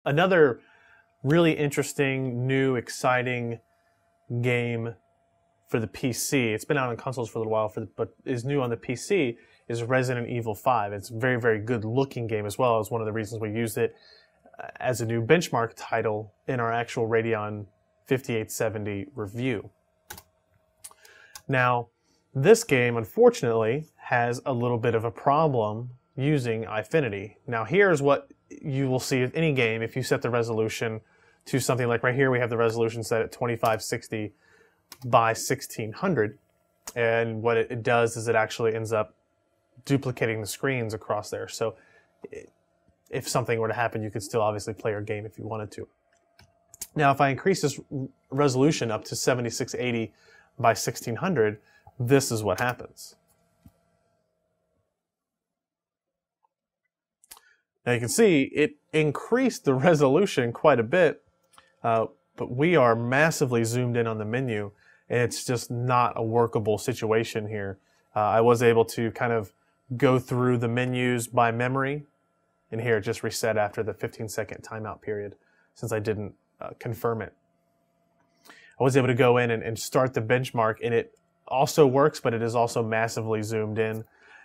Another really interesting, new, exciting game for the PC. It's been out on consoles for a little while, but is new on the PC, is Resident Evil 5. It's a very, very good looking game as well. It's one of the reasons we used it as a new benchmark title in our actual Radeon 5870 review. Now, this game, unfortunately, has a little bit of a problem using Eyefinity. Now, here's what you will see with any game if you set the resolution to something like right here. We have the resolution set at 2560 by 1600, and what it does is it actually ends up duplicating the screens across there. So if something were to happen, you could still obviously play your game if you wanted to. Now, if I increase this resolution up to 7680 by 1600, this is what happens. Now you can see it increased the resolution quite a bit, but we are massively zoomed in on the menu, and it's just not a workable situation here. I was able to kind of go through the menus by memory, and here it just reset after the 15-second timeout period since I didn't confirm it. I was able to go in and start the benchmark, and it also works, but it is also massively zoomed in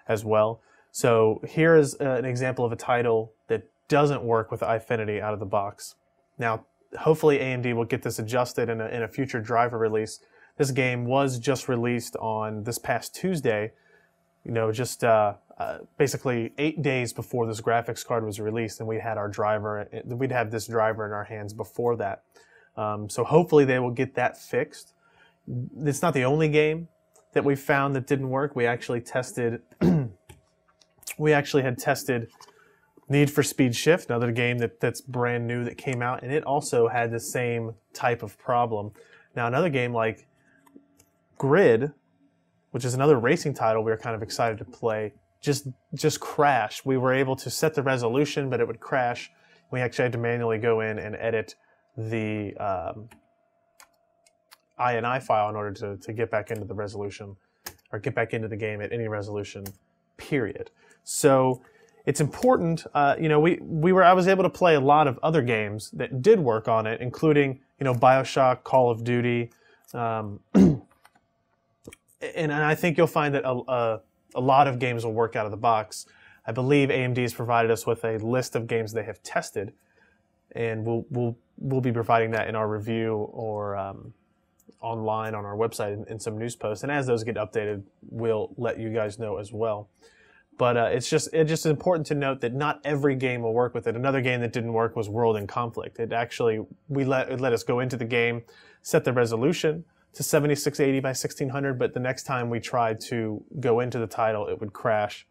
as well. So here is an example of a title that doesn't work with Eyefinity out of the box. Now, hopefully AMD will get this adjusted in a future driver release. This game was just released on this past Tuesday, you know, just basically 8 days before this graphics card was released, and we had our driver, we'd have this driver in our hands before that. So hopefully they will get that fixed. It's not the only game that we found that didn't work. We actually tested had tested Need for Speed Shift, another game that's brand new that came out, and it also had the same type of problem. Now, another game like Grid, which is another racing title we were kind of excited to play, just crashed. We were able to set the resolution, but it would crash. We actually had to manually go in and edit the INI file in order to get back into the resolution, or get back into the game at any resolution, period. So it's important, you know, I was able to play a lot of other games that did work on it, including, you know, BioShock, Call of Duty, and I think you'll find that a lot of games will work out of the box. I believe AMD has provided us with a list of games they have tested, and we'll be providing that in our review or online on our website in some news posts. And as those get updated, we'll let you guys know as well. But it's just important to note that not every game will work with it. Another game that didn't work was World in Conflict. It actually, it let us go into the game, set the resolution to 7680 by 1600, but the next time we tried to go into the title, it would crash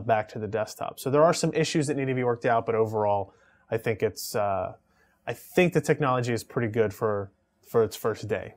back to the desktop. So there are some issues that need to be worked out, but overall, I think the technology is pretty good for its first day.